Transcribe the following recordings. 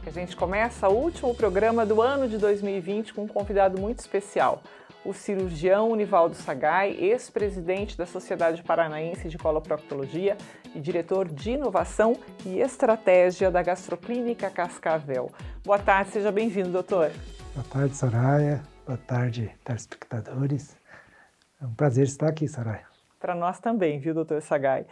que a gente começa o último programa do ano de 2020 com um convidado muito especial, o cirurgião Nivaldo Sagai, ex-presidente da Sociedade Paranaense de Coloproctologia e diretor de inovação e estratégia da Gastroclínica Cascavel. Boa tarde, seja bem-vindo, doutor. Boa tarde, Soraya. Boa tarde, telespectadores. É um prazer estar aqui, Soraya. Para nós também, viu, doutor Sagai?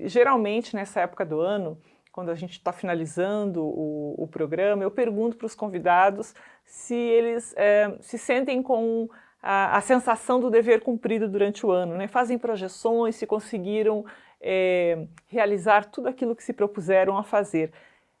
Geralmente, nessa época do ano, quando a gente está finalizando o programa, eu pergunto para os convidados se eles se sentem com a sensação do dever cumprido durante o ano, né? Fazem projeções, se conseguiram realizar tudo aquilo que se propuseram a fazer.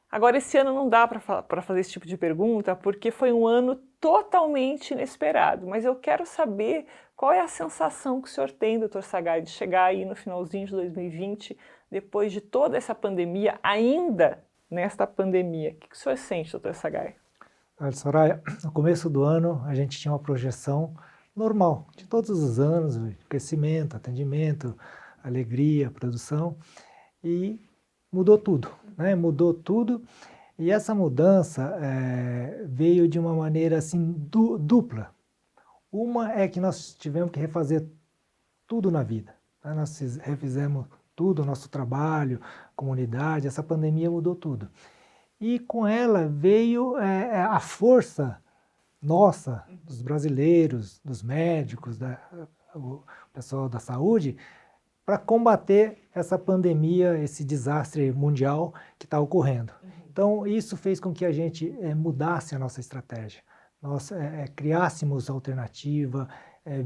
Agora, esse ano não dá para fazer esse tipo de pergunta, porque foi um ano totalmente inesperado, mas eu quero saber qual é a sensação que o senhor tem, doutor Sagai, de chegar aí no finalzinho de 2020, depois de toda essa pandemia, ainda nesta pandemia. O que o senhor sente, doutor Sagai? Olha, Soraya, no começo do ano a gente tinha uma projeção normal, de todos os anos, crescimento, atendimento, alegria, produção, e mudou tudo, né? Mudou tudo, e essa mudança veio de uma maneira assim dupla. Uma é que nós tivemos que refazer tudo na vida, né? Nós refizemos tudo, o nosso trabalho, comunidade, essa pandemia mudou tudo. E com ela veio a força nossa, dos brasileiros, dos médicos, o pessoal da saúde, para combater essa pandemia, esse desastre mundial que está ocorrendo. Então, isso fez com que a gente mudasse a nossa estratégia. Nós criássemos alternativa,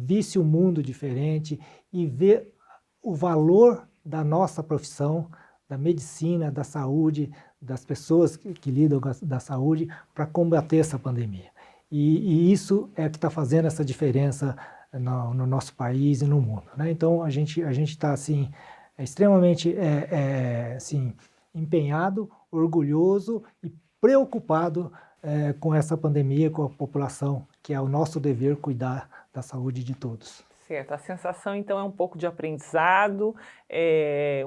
visse o mundo diferente e ver o valor da nossa profissão, da medicina, da saúde, das pessoas que lidam da saúde para combater essa pandemia. E isso é o que está fazendo essa diferença no nosso país e no mundo, né? Então a gente está assim extremamente assim, empenhado, orgulhoso e preocupado com essa pandemia, com a população, que é o nosso dever cuidar da saúde de todos. Certo, a sensação então é um pouco de aprendizado,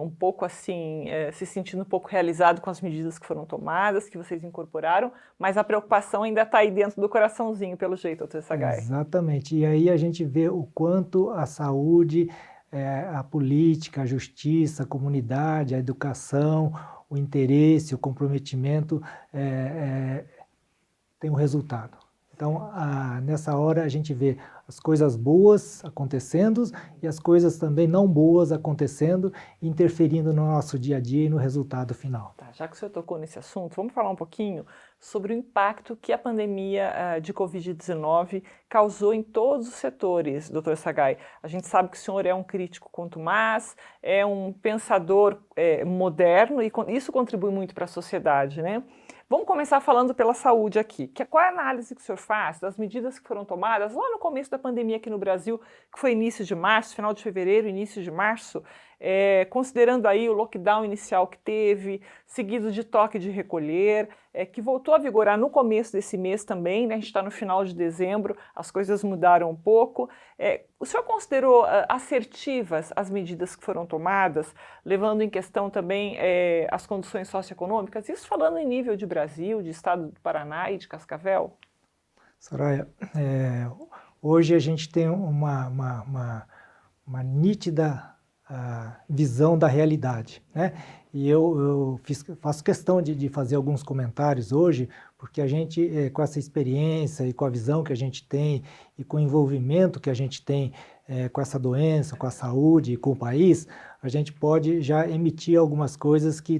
um pouco assim, se sentindo um pouco realizado com as medidas que foram tomadas, que vocês incorporaram, mas a preocupação ainda está aí dentro do coraçãozinho, pelo jeito, doutor Sagai. Exatamente, e aí a gente vê o quanto a saúde, a política, a justiça, a comunidade, a educação, o interesse, o comprometimento tem um resultado. Então, nessa hora a gente vê as coisas boas acontecendo e as coisas também não boas acontecendo, interferindo no nosso dia a dia e no resultado final. Tá, já que o senhor tocou nesse assunto, vamos falar um pouquinho sobre o impacto que a pandemia de Covid-19 causou em todos os setores, doutor Sagai. A gente sabe que o senhor é um crítico contumaz, é um pensador moderno e isso contribui muito para a sociedade, né? Vamos começar falando pela saúde aqui. Qual é a análise que o senhor faz das medidas que foram tomadas lá no começo da pandemia aqui no Brasil, que foi início de março, final de fevereiro, início de março, considerando aí o lockdown inicial que teve, seguido de toque de recolher, que voltou a vigorar no começo desse mês também, né? A gente está no final de dezembro, as coisas mudaram um pouco. O senhor considerou assertivas as medidas que foram tomadas, levando em questão também as condições socioeconômicas? Isso falando em nível de Brasil, de estado do Paraná e de Cascavel? Soraya, hoje a gente tem uma nítida visão da realidade, né? E eu faço questão de fazer alguns comentários hoje, porque a gente, com essa experiência e com a visão que a gente tem e com o envolvimento que a gente tem com essa doença, com a saúde e com o país, a gente pode já emitir algumas coisas que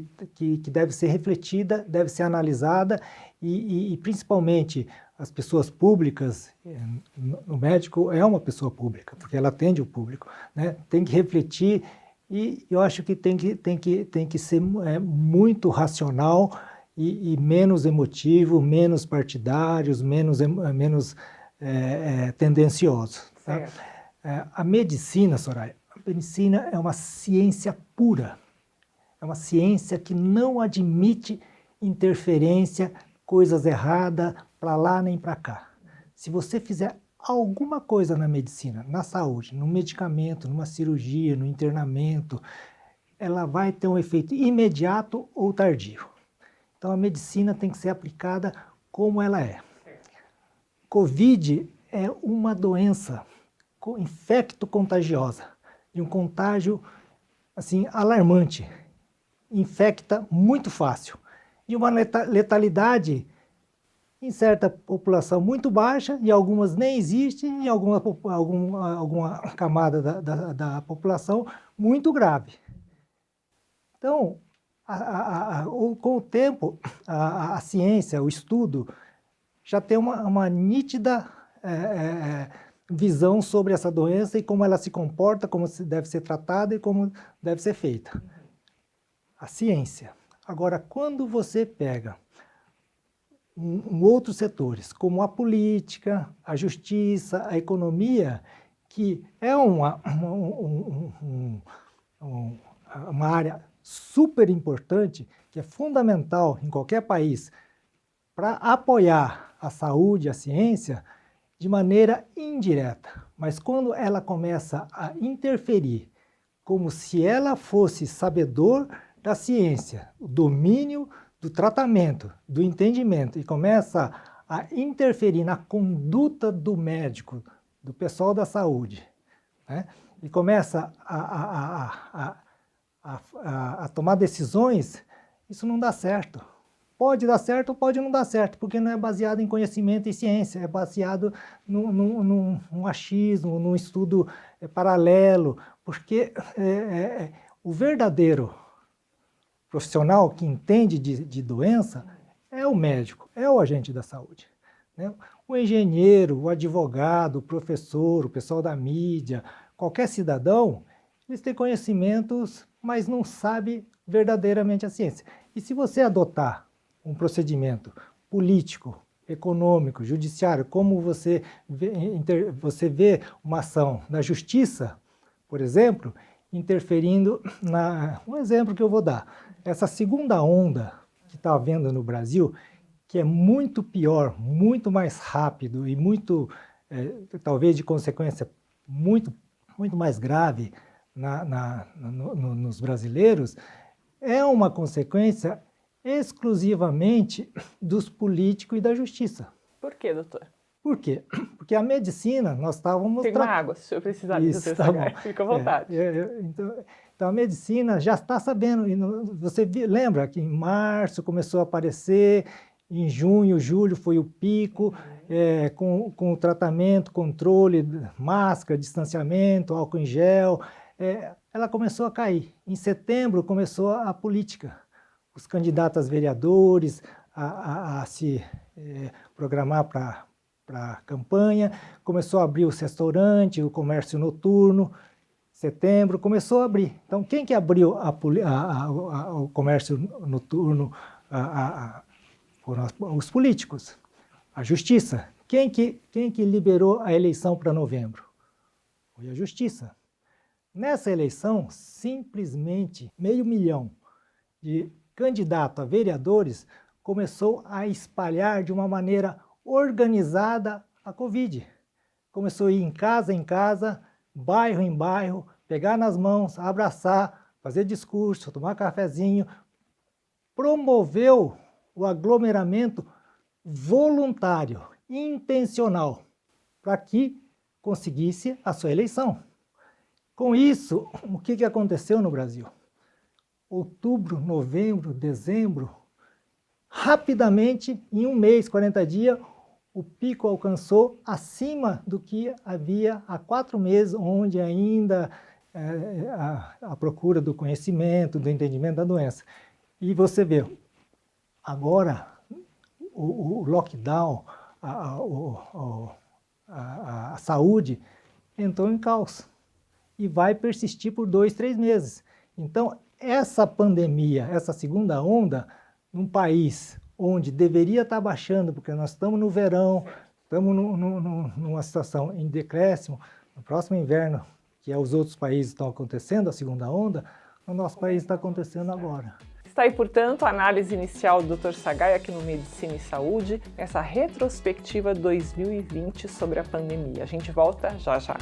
deve ser refletida, deve ser analisada e principalmente as pessoas públicas, o médico é uma pessoa pública, porque ela atende o público, né? Tem que refletir e eu acho que tem que ser muito racional e menos emotivo, menos partidários, menos tendencioso. Tá? A medicina, Soraya, a medicina é uma ciência pura, é uma ciência que não admite interferência, coisas erradas, para lá nem para cá. Se você fizer alguma coisa na medicina, na saúde, no medicamento, numa cirurgia, no internamento, ela vai ter um efeito imediato ou tardio. Então a medicina tem que ser aplicada como ela é. Covid é uma doença infecto-contagiosa, de um contágio assim, alarmante, infecta muito fácil, de uma letalidade em certa população muito baixa, e algumas nem existem, e alguma camada da população muito grave. Então, com o tempo, a ciência, o estudo, já tem uma nítida visão sobre essa doença e como ela se comporta, como deve ser tratada e como deve ser feita. A ciência. Agora, quando você pega outros setores, como a política, a justiça, a economia, que é uma área super importante, que é fundamental em qualquer país, para apoiar a saúde, a ciência, de maneira indireta. Mas quando ela começa a interferir, como se ela fosse sabedor da ciência, o domínio do tratamento, do entendimento, e começa a interferir na conduta do médico, do pessoal da saúde, né? E começa a tomar decisões, isso não dá certo. Pode dar certo ou pode não dar certo, porque não é baseado em conhecimento e ciência, é baseado num achismo, num estudo paralelo, porque o verdadeiro profissional que entende de doença é o médico, é o agente da saúde, né? O engenheiro, o advogado, o professor, o pessoal da mídia, qualquer cidadão, eles têm conhecimentos, mas não sabem verdadeiramente a ciência. E se você adotar um procedimento político, econômico, judiciário, como você vê uma ação da justiça, por exemplo, interferindo um exemplo que eu vou dar, essa segunda onda que está havendo no Brasil, que é muito pior, muito mais rápido e muito, talvez de consequência muito mais grave nos brasileiros, é uma consequência exclusivamente dos políticos e da justiça. Por quê, doutor? Por quê? Porque a medicina, nós estávamos... Tem uma água, se eu precisar, doutor Sagai, fica à vontade. Então a medicina já está sabendo, você lembra que em março começou a aparecer, em junho, julho foi o pico, com o tratamento, controle, máscara, distanciamento, álcool em gel, ela começou a cair. Em setembro começou a política. Os candidatos a vereadores a se programar para a campanha, começou a abrir os restaurantes, o comércio noturno, setembro começou a abrir. Então, quem que abriu o comércio noturno? Foram os políticos, a justiça. Quem que liberou a eleição para novembro? Foi a justiça. Nessa eleição, simplesmente 500 mil de candidato a vereadores começou a espalhar de uma maneira organizada a Covid. Começou a ir em casa, bairro em bairro, pegar nas mãos, abraçar, fazer discurso, tomar cafezinho. Promoveu o aglomeramento voluntário, intencional, para que conseguisse a sua eleição. Com isso, o que aconteceu no Brasil? Outubro, novembro, dezembro, rapidamente, em um mês, 40 dias, o pico alcançou acima do que havia há 4 meses, onde ainda a procura do conhecimento, do entendimento da doença. E você vê, agora, o lockdown, a saúde entrou em caos e vai persistir por 2, 3 meses. Então, essa pandemia, essa segunda onda, num país onde deveria estar baixando, porque nós estamos no verão, estamos numa situação em decréscimo, no próximo inverno, que os outros países estão acontecendo, a segunda onda, no nosso país está acontecendo agora. Está aí, portanto, a análise inicial do Dr. Sagai aqui no Medicina e Saúde, essa retrospectiva 2020 sobre a pandemia. A gente volta já já.